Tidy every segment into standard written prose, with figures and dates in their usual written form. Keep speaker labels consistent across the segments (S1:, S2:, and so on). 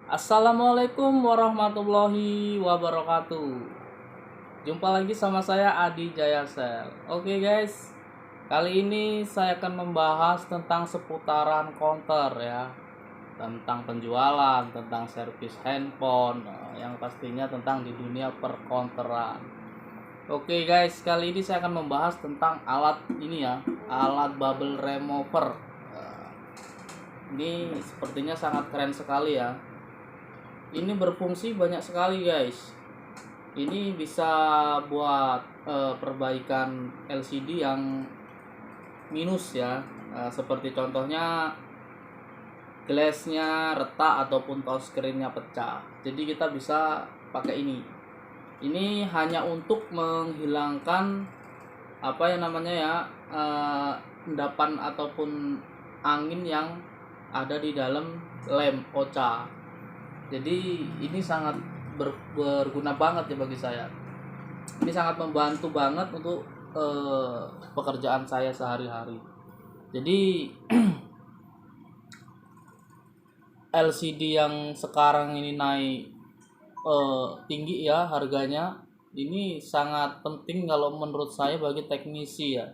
S1: Assalamualaikum warahmatullahi wabarakatuh. Jumpa lagi sama saya Adi Jayasel. Oke guys, kali ini saya akan membahas tentang seputaran counter ya, tentang penjualan, tentang servis handphone, yang pastinya tentang di dunia percounteran. Oke guys, kali ini saya akan membahas tentang alat ini ya, alat bubble remover. Ini sepertinya sangat keren sekali ya. Ini berfungsi banyak sekali guys. Ini bisa buat perbaikan LCD yang minus ya. Seperti contohnya glassnya retak ataupun touchscreennya pecah. Jadi kita bisa pakai ini. Ini hanya untuk menghilangkan apa yang namanya ya, endapan ataupun angin yang ada di dalam lem OCA. Jadi ini sangat berguna banget ya bagi saya. Ini sangat membantu banget untuk pekerjaan saya sehari-hari. Jadi LCD yang sekarang ini naik tinggi ya harganya, ini sangat penting kalau menurut saya bagi teknisi ya.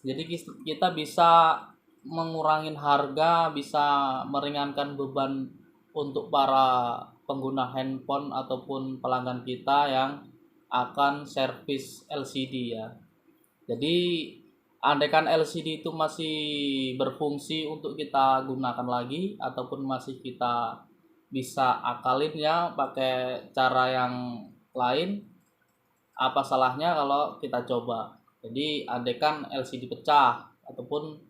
S1: Jadi kita bisa mengurangi harga, bisa meringankan beban untuk para pengguna handphone ataupun pelanggan kita yang akan servis LCD ya. Jadi andaikan LCD itu masih berfungsi untuk kita gunakan lagi ataupun masih kita bisa akalin ya pakai cara yang lain, apa salahnya kalau kita coba. Jadi andaikan LCD pecah ataupun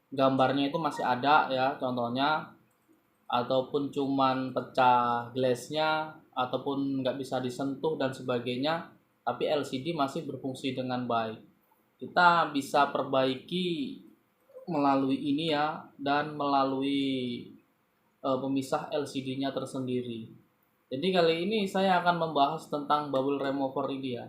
S1: gambarnya itu masih ada ya contohnya, ataupun cuman pecah glassnya ataupun nggak bisa disentuh dan sebagainya, tapi LCD masih berfungsi dengan baik, kita bisa perbaiki melalui ini ya, dan melalui pemisah LCD-nya tersendiri. Jadi kali ini saya akan membahas tentang bubble remover ini ya.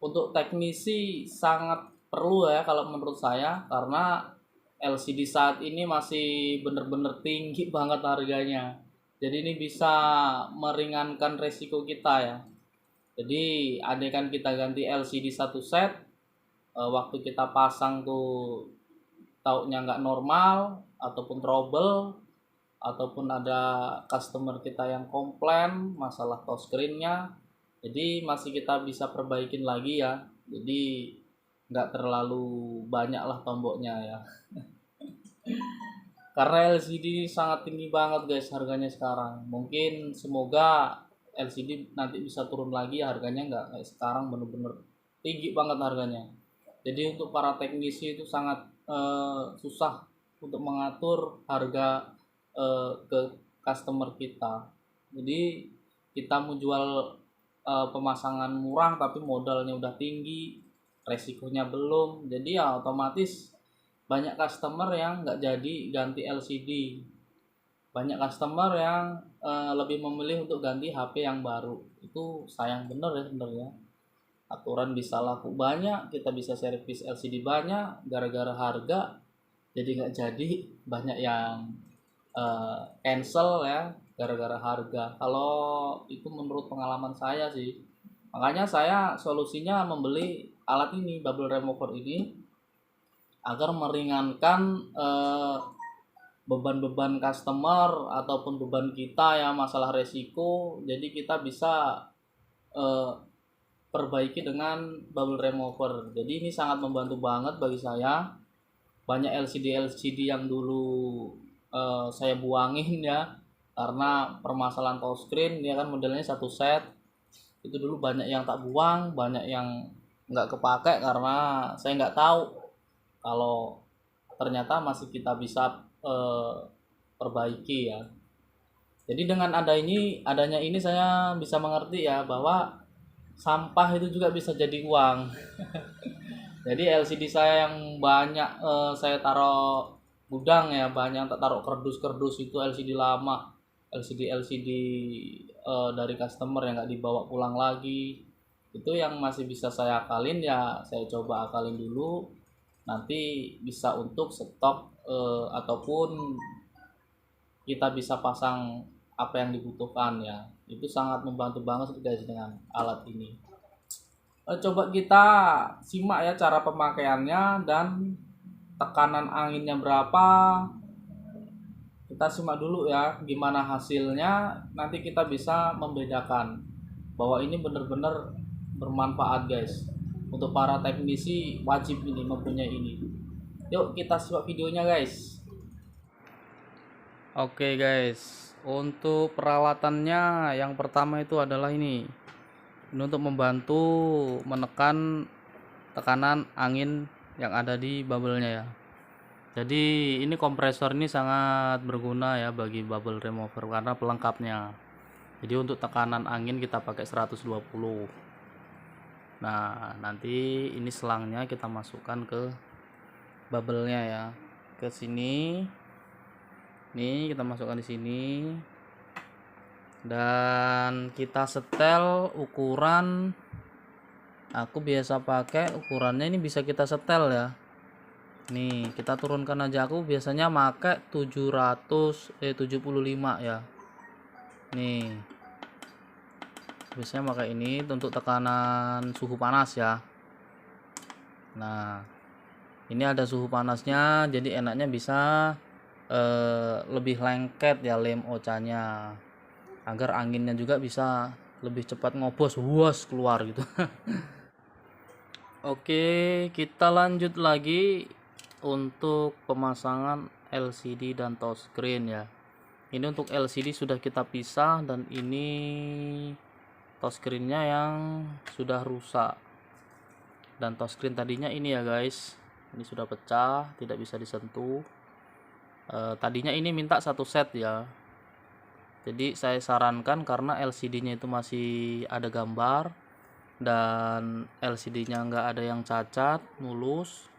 S1: Untuk teknisi sangat perlu ya kalau menurut saya, karena LCD saat ini masih bener-bener tinggi banget harganya. Jadi ini bisa meringankan resiko kita ya. Jadi andaikan kita ganti LCD satu set, waktu kita pasang tuh taunya nggak normal ataupun trouble, ataupun ada customer kita yang komplain masalah touchscreen-nya, jadi masih kita bisa perbaikin lagi ya. Jadi nggak terlalu banyak lah tomboknya ya. Karena LCD sangat tinggi banget guys harganya sekarang. Mungkin semoga LCD nanti bisa turun lagi harganya, nggak kayak sekarang bener-bener tinggi banget harganya. Jadi untuk para teknisi itu sangat susah untuk mengatur harga ke customer kita. Jadi kita mau jual pemasangan murah tapi modalnya udah tinggi, resikonya belum, jadi ya otomatis banyak customer yang nggak jadi ganti LCD. Banyak customer yang lebih memilih untuk ganti HP yang baru. Itu sayang bener ya sebenarnya. Aturan bisa laku banyak, kita bisa servis LCD banyak, gara-gara harga jadi nggak jadi. Banyak yang cancel ya gara-gara harga. Kalau itu menurut pengalaman saya sih. Makanya saya solusinya membeli alat ini, bubble remover ini, agar meringankan beban-beban customer ataupun beban kita ya masalah resiko. Jadi kita bisa eh, perbaiki dengan bubble remover. Jadi ini sangat membantu banget bagi saya. Banyak LCD yang dulu saya buangin ya karena permasalahan touchscreen, dia kan modelnya satu set. Itu dulu banyak yang tak buang, banyak yang nggak kepake karena saya nggak tahu kalau ternyata masih kita bisa perbaiki ya. Jadi dengan adanya ini saya bisa mengerti ya bahwa sampah itu juga bisa jadi uang. Jadi LCD saya yang banyak saya taruh gudang ya, banyak tak taruh kardus-kardus itu LCD lama, LCD dari customer yang nggak dibawa pulang lagi. Itu yang masih bisa saya akalin ya, saya coba akalin dulu. Nanti bisa untuk stok ataupun kita bisa pasang apa yang dibutuhkan ya. Itu sangat membantu banget guys dengan alat ini. Coba kita simak ya cara pemakaiannya dan tekanan anginnya berapa. Kita simak dulu ya gimana hasilnya, nanti kita bisa membedakan bahwa ini benar-benar bermanfaat guys. Untuk para teknisi wajib ini mempunyai ini. Yuk kita simak videonya guys. Oke guys, untuk peralatannya yang pertama itu adalah ini untuk membantu menekan tekanan angin yang ada di bubble-nya ya. Jadi ini kompresor ini sangat berguna ya bagi bubble remover karena pelengkapnya. Jadi untuk tekanan angin kita pakai 120. Nah, nanti ini selangnya kita masukkan ke bubble-nya ya. Ke sini. Nih, kita masukkan di sini. Dan kita setel ukuran. Aku biasa pakai ukurannya ini bisa kita setel ya. Nih, kita turunkan aja, aku biasanya pakai 75 ya. Nih. Biasanya pakai ini untuk tekanan suhu panas ya. Nah, ini ada suhu panasnya, jadi enaknya bisa lebih lengket ya lem ocanya. Agar anginnya juga bisa lebih cepat ngobos, wuas keluar gitu. Oke, kita lanjut lagi untuk pemasangan LCD dan touchscreen ya. Ini untuk LCD sudah kita pisah dan ini touchscreennya yang sudah rusak. Dan touchscreen tadinya ini ya guys, ini sudah pecah, tidak bisa disentuh. Tadinya ini minta satu set ya. Jadi saya sarankan karena LCD-nya itu masih ada gambar dan LCD-nya nggak ada yang cacat, mulus.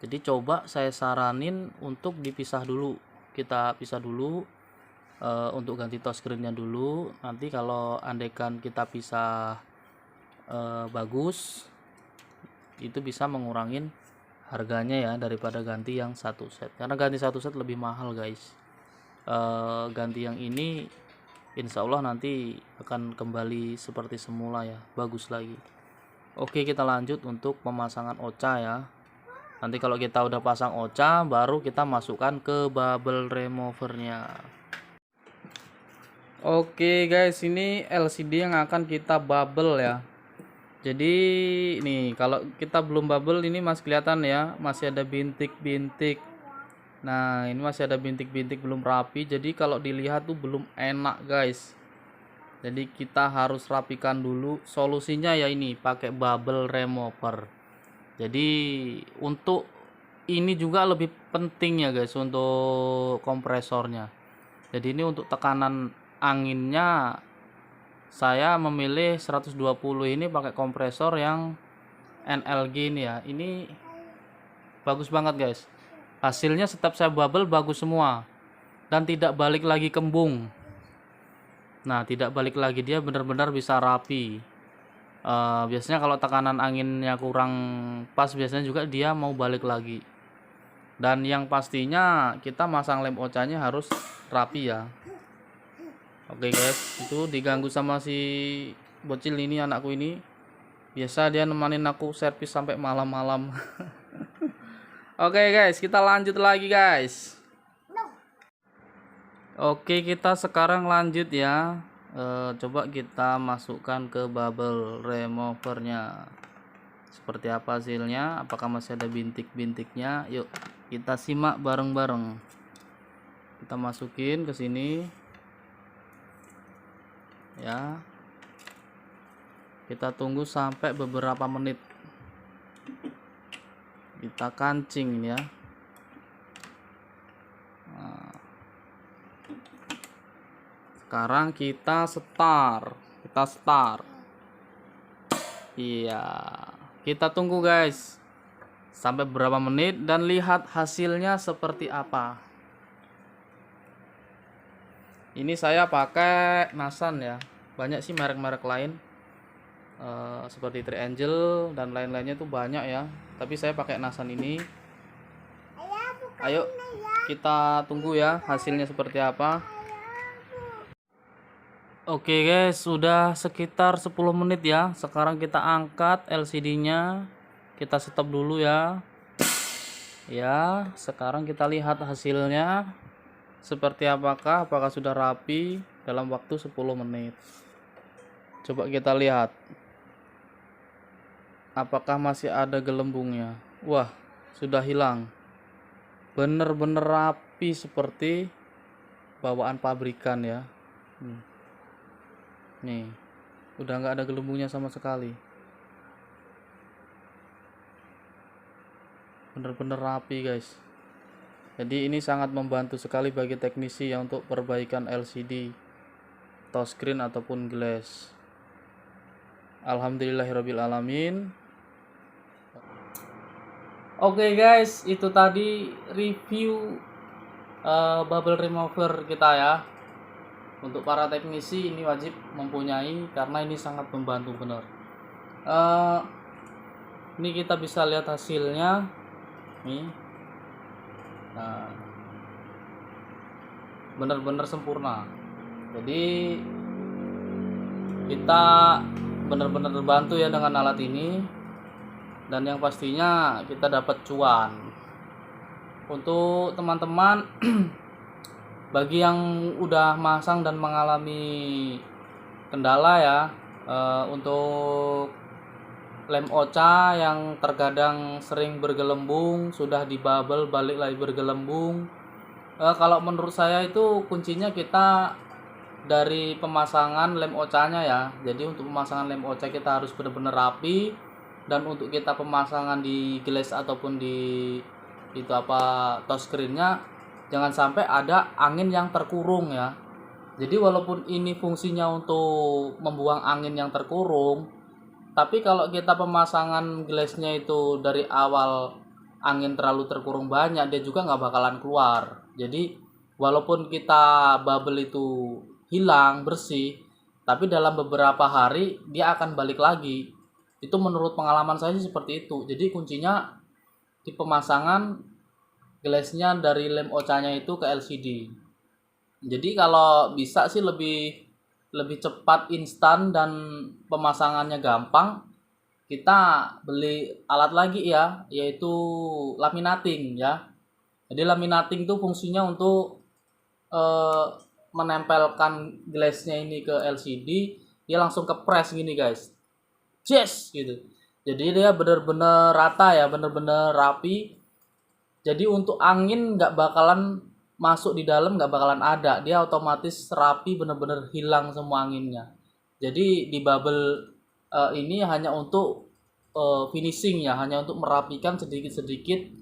S1: Jadi coba saya saranin untuk dipisah dulu. Kita pisah dulu untuk ganti touchscreen-nya dulu. Nanti kalau andaikan kita pisah bagus, itu bisa mengurangin harganya ya daripada ganti yang satu set. Karena ganti satu set lebih mahal guys. Ganti yang ini insya Allah nanti akan kembali seperti semula ya, bagus lagi. Oke, kita lanjut untuk pemasangan oca ya. Nanti kalau kita udah pasang oca, baru kita masukkan ke bubble removernya. Oke guys, ini LCD yang akan kita bubble ya. Jadi nih kalau kita belum bubble ini masih kelihatan ya, masih ada bintik-bintik. Nah, ini masih ada bintik-bintik belum rapi. Jadi kalau dilihat tuh belum enak guys. Jadi kita harus rapikan dulu. Solusinya ya ini pakai bubble remover. Jadi untuk ini juga lebih penting ya guys untuk kompresornya. Jadi ini untuk tekanan anginnya saya memilih 120 ini pakai kompresor yang NLG ini ya. Ini bagus banget guys. Hasilnya setiap saya bubble bagus semua dan tidak balik lagi kembung. Nah, tidak balik lagi, dia benar-benar bisa rapi. Biasanya kalau tekanan anginnya kurang pas biasanya juga dia mau balik lagi. Dan yang pastinya kita masang lem ocanya harus rapi ya. Oke guys, itu diganggu sama si bocil ini, anakku ini. Biasa dia nemanin aku servis sampai malam-malam. Oke guys, kita lanjut lagi guys. Oke, kita sekarang lanjut ya. Coba kita masukkan ke bubble removernya. Seperti apa hasilnya? Apakah masih ada bintik-bintiknya? Yuk kita simak bareng-bareng. Kita masukin ke sini. Ya, kita tunggu sampai beberapa menit. Kita kancing ya. Nah, sekarang kita start. Iya, kita tunggu guys sampai beberapa menit dan lihat hasilnya seperti apa. Ini saya pakai Nasan ya. Banyak sih merek-merek lain seperti Triangle dan lain-lainnya tuh banyak ya. Tapi saya pakai Nasan ini. Ayo kita tunggu ya hasilnya seperti apa. Oke guys, sudah sekitar 10 menit ya. Sekarang kita angkat LCD-nya. Kita stop dulu ya. Ya, sekarang kita lihat hasilnya. Seperti apakah sudah rapi dalam waktu 10 menit. Coba kita lihat. Apakah masih ada gelembungnya? Wah, sudah hilang. Bener-bener rapi seperti bawaan pabrikan ya. Nih, udah nggak ada gelembungnya sama sekali. Bener-bener rapi guys. Jadi ini sangat membantu sekali bagi teknisi yang untuk perbaikan LCD, touchscreen ataupun glass. Alhamdulillahirabbil alamin. Oke guys, itu tadi review bubble remover kita ya. Untuk para teknisi ini wajib mempunyai karena ini sangat membantu benar. Ini kita bisa lihat hasilnya nih. Nah, benar-benar sempurna. Jadi kita benar-benar terbantu ya dengan alat ini, dan yang pastinya kita dapat cuan. Untuk teman-teman bagi yang udah masang dan mengalami kendala ya, untuk lem oca yang terkadang sering bergelembung, sudah dibubble balik lagi bergelembung, kalau menurut saya itu kuncinya kita dari pemasangan lem ocanya ya. Jadi untuk pemasangan lem oca kita harus benar-benar rapi, dan untuk kita pemasangan di glass ataupun di itu touchscreen-nya jangan sampai ada angin yang terkurung ya. Jadi walaupun ini fungsinya untuk membuang angin yang terkurung, tapi kalau kita pemasangan glassnya itu dari awal angin terlalu terkurung banyak, dia juga nggak bakalan keluar. Jadi walaupun kita bubble itu hilang bersih, tapi dalam beberapa hari dia akan balik lagi. Itu menurut pengalaman saya sih seperti itu. Jadi kuncinya di pemasangan glassnya dari lem ocanya itu ke LCD. Jadi kalau bisa sih lebih cepat, instan, dan pemasangannya gampang, kita beli alat lagi ya, yaitu laminating ya. Jadi laminating itu fungsinya untuk menempelkan glassnya ini ke LCD, dia langsung ke press gini guys, yes gitu. Jadi dia bener-bener rata ya, bener-bener rapi. Jadi untuk angin nggak bakalan masuk di dalam, nggak bakalan ada, dia otomatis rapi, bener-bener hilang semua anginnya. Jadi di bubble ini hanya untuk finishing ya, hanya untuk merapikan sedikit-sedikit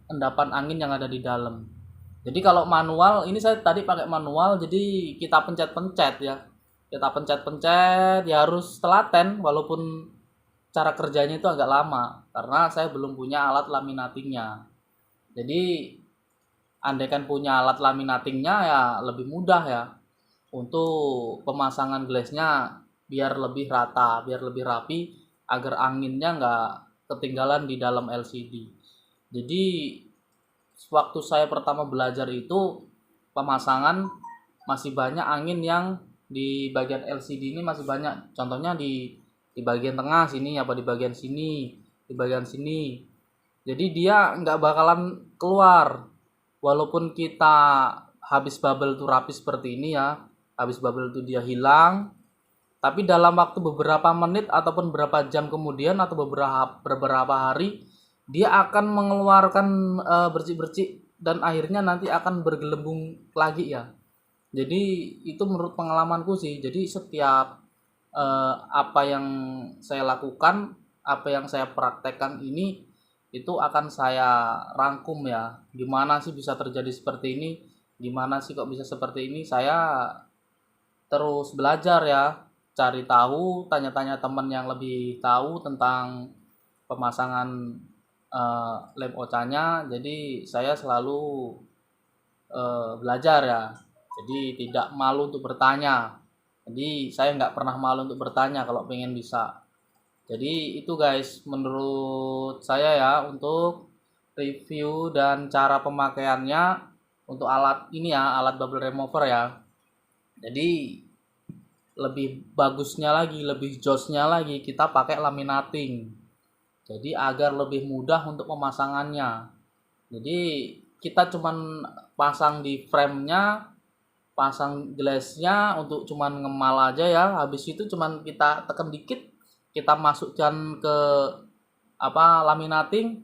S1: endapan angin yang ada di dalam. Jadi kalau manual, ini saya tadi pakai manual, jadi kita pencet-pencet ya. Kita pencet-pencet ya, harus telaten walaupun cara kerjanya itu agak lama karena saya belum punya alat laminatingnya. Jadi andaikan punya alat laminatingnya ya lebih mudah ya untuk pemasangan glassnya, biar lebih rata, biar lebih rapi, agar anginnya nggak ketinggalan di dalam LCD. Jadi waktu saya pertama belajar itu pemasangan masih banyak angin yang di bagian LCD ini, masih banyak. Contohnya di bagian tengah sini, apa di bagian sini, di bagian sini. Jadi dia nggak bakalan keluar walaupun kita habis bubble tuh rapi seperti ini ya, habis bubble tuh dia hilang, tapi dalam waktu beberapa menit ataupun beberapa jam kemudian atau beberapa hari dia akan mengeluarkan bersih-bersih, dan akhirnya nanti akan bergelembung lagi ya. Jadi itu menurut pengalamanku sih. Jadi setiap apa yang saya lakukan, apa yang saya praktekkan ini, itu akan saya rangkum ya. Gimana sih bisa terjadi seperti ini? Gimana sih kok bisa seperti ini? Saya terus belajar ya, cari tahu, tanya-tanya teman yang lebih tahu tentang pemasangan lem ocanya. Jadi saya selalu belajar ya. Jadi tidak malu untuk bertanya. Jadi saya nggak pernah malu untuk bertanya kalau pengen bisa. Jadi itu guys, menurut saya ya, untuk review dan cara pemakaiannya untuk alat ini ya, alat bubble remover ya. Jadi lebih bagusnya lagi, lebih josnya lagi, kita pakai laminating. Jadi agar lebih mudah untuk pemasangannya. Jadi kita cuman pasang di frame-nya, pasang glassnya untuk cuman ngemal aja ya. Habis itu cuman kita tekan dikit, kita masukkan ke laminating,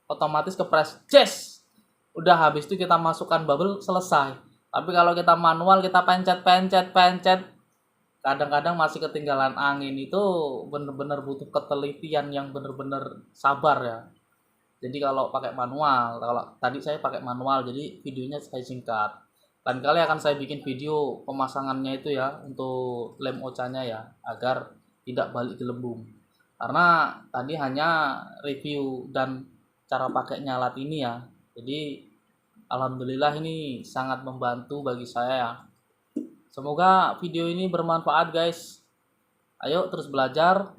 S1: otomatis ke press yes. Udah, habis itu kita masukkan bubble, selesai. Tapi kalau kita manual, kita pencet, kadang-kadang masih ketinggalan angin. Itu bener-bener butuh ketelitian yang bener-bener sabar ya. Jadi kalau pakai manual, kalau tadi saya pakai manual, jadi videonya saya singkat. Lain kali akan saya bikin video pemasangannya itu ya, untuk lem ocanya ya, agar tidak balik gelembung. Karena tadi hanya review dan cara pakainya alat ini ya. Jadi alhamdulillah ini sangat membantu bagi saya ya. Semoga video ini bermanfaat guys. Ayo terus belajar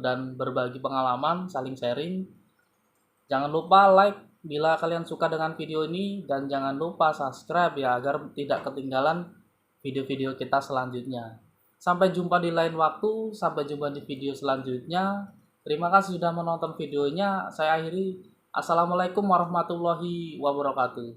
S1: dan berbagi pengalaman, saling sharing. Jangan lupa like bila kalian suka dengan video ini, dan jangan lupa subscribe ya, agar tidak ketinggalan video-video kita selanjutnya. Sampai jumpa di lain waktu, sampai jumpa di video selanjutnya. Terima kasih sudah menonton videonya. Saya akhiri. Assalamualaikum warahmatullahi wabarakatuh.